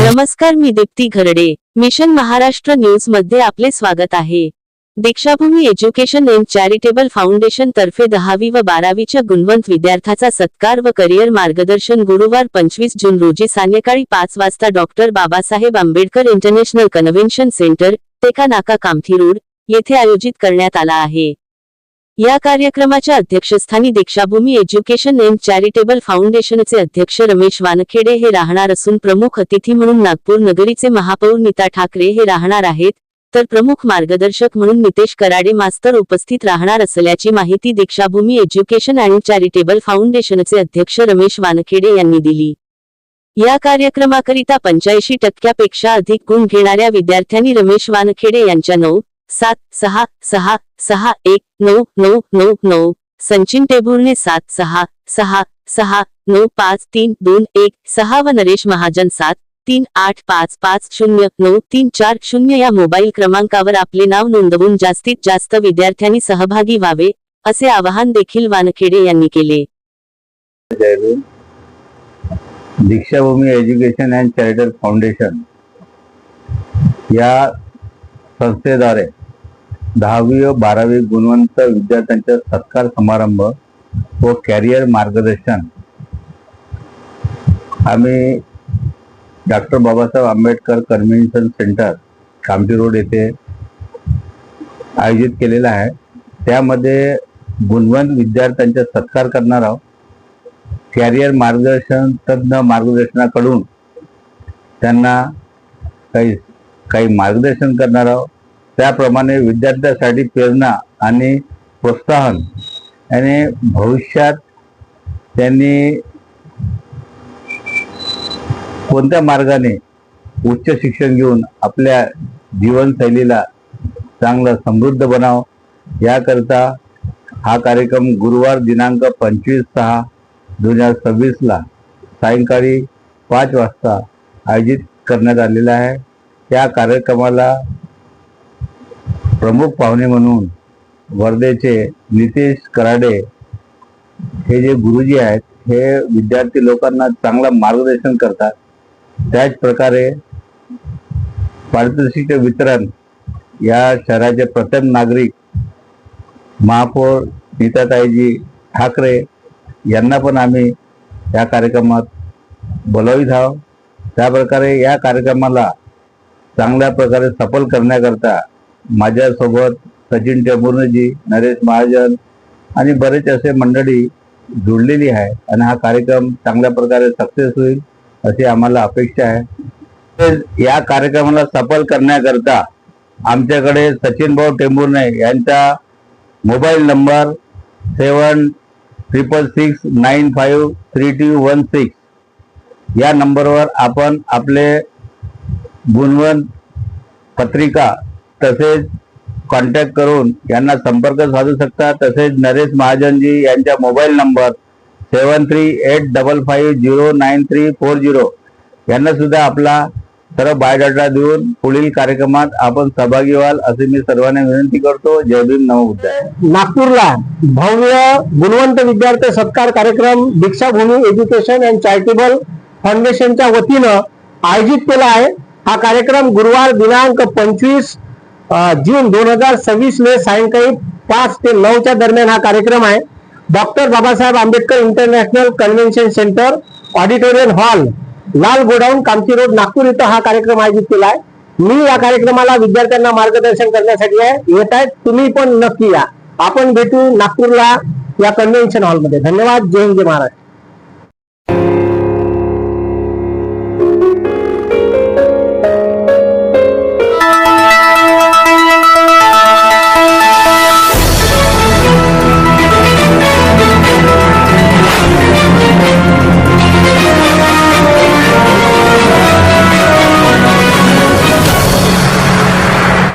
नमस्कार, मी Deepti Gharde. Mission Maharashtra news मध्ये आपले स्वागत आहे. Deekshabhoomi education and charitable foundation तर्फे 10वी व 12वीच्या गुणवंत विद्यार्थ्याचा सत्कार व करिअर मार्गदर्शन गुरुवार 25 जून रोजी सायंकाळी 5 वाजता doctor Babasaheb Ambedkar international convention centre, टेका नाका, कामठी रोड येथे आयोजित करण्यात आला आहे. या कार्यक्रमाच्या अध्यक्षस्थानी दीक्षाभूमी एज्युकेशन अँड चॅरिटेबल फाउंडेशनचे अध्यक्ष रमेश वानखेडे हे राहणार असून प्रमुख अतिथी म्हणून नागपूर नगरीचे महापौर नीता ठाकरे हे राहणार आहेत, तर प्रमुख मार्गदर्शक म्हणून नितेश कराडे मास्तर उपस्थित राहणार असल्याची माहिती दीक्षाभूमी एज्युकेशन अँड चॅरिटेबल फाउंडेशनचे अध्यक्ष रमेश वानखेडे यांनी दिली. या कार्यक्रमाकरिता 85% अधिक गुण घेणाऱ्या विद्यार्थ्यांनी रमेश वानखेडे यांच्या 9-7-6-6-1-9-9-9-9, सचिन टेभुर्णे 7-6-6-6-9-5-3-2-1-6 व नरेश महाजन 7-3-8-5-5-0-9-3-4-0 या मोबाईल क्रमांकावर आपले नाव नोंदवून जास्तीत जास्त विद्यार्थ्यांनी सहभागी व्हावे, असे आवाहन देखील वानखेडे यांनी केले. Deekshabhoomi education and charitable foundation या संस्थेद्वारे 10वी व 12वी गुणवंत विद्यार्थ्यांचा सत्कार समारंभ व कॅरियर मार्गदर्शन आम्ही doctor Babasaheb Ambedkar convention centre, Kamthi road येथे आयोजित केलेला आहे. त्यामध्ये गुणवंत विद्यार्थ्यांचा सत्कार करणार आहोत. कॅरियर मार्गदर्शन तज्ञ मार्गदर्शनाकडून त्यांना काही मार्गदर्शन करणार आहोत. त्याप्रमाणे विद्यार्थ्यांसाठी प्रेरणा आणि प्रोत्साहन आणि भविष्यात त्यांनी कोणत्या मार्गाने उच्च शिक्षण घेऊन आपल्या जीवनशैलीला चांगलं समृद्ध बनावं, याकरता हा कार्यक्रम गुरुवार दिनांक 25/6/2026 सायंकाळी 5 वाजता आयोजित करण्यात आलेला आहे. त्या कार्यक्रमाला प्रमुख पाहुणे म्हणून वर्धेचे नितेश कराडे हे जे गुरुजी आहेत, हे विद्यार्थी लोकांना चांगला मार्गदर्शन करतात. त्याच प्रकारे पारितोषिक वितरण या शहराचे प्रथम नागरिक महापौर नीताताईजी ठाकरे यांना पण आम्ही या कार्यक्रमात बोलावित आहोत. त्याप्रकारे या कार्यक्रमाला चांगल्या प्रकारे सफल करण्याकरता माझ्यासोबत सचिन टेभुर्णेजी, नरेश महाजन आणि बरेच असे मंडळी जुळलेली आहे आणि हा कार्यक्रम चांगल्या प्रकारे सक्सेस होईल अशी आम्हाला अपेक्षा आहे. या कार्यक्रमाला सफल करण्याकरता आमच्याकडे सचिन भाऊ टेभुर्णे यांचा मोबाईल नंबर 7666953216 या नंबरवर आपण आपले गुणवंत पत्रिका तसेच कॉन्टॅक्ट करून यांना संपर्क साधू शकता. तसेच नरेश महाजनजी यांचा मोबाईल नंबर 7385509340 यांना सुद्धा आपला सर्व बायोडाटा देऊन पुढील कार्यक्रमात आपण सहभागी व्हाल असे मी सर्वांना विनंती करतो. जय भीम, नमो बुद्धाय. नागपूरला भव्य गुणवंत विद्यार्थी सत्कार कार्यक्रम दीक्षाभूमी एज्युकेशन अँड चॅरिटेबल फाउंडेशनच्या वतीनं आयोजित केला आहे. हा कार्यक्रम गुरुवार दिनांक 25 जून 2026 सायंकाळी 5 ते 9 दरम्यान हा कार्यक्रम आहे. Doctor Babasaheb Ambedkar international convention centre, auditorium hall, लाल गोडाऊन, कामठी रोड, नागपूर इथं हा कार्यक्रम आयोजित केला आहे. मी या कार्यक्रमाला विद्यार्थ्यांना मार्गदर्शन करण्यासाठी येत आहे. तुम्ही पण नक्की या. आपण भेटू नागपूरला या कन्व्हेन्शन हॉलमध्ये. धन्यवाद. जय हिंद, जय महाराष्ट्र.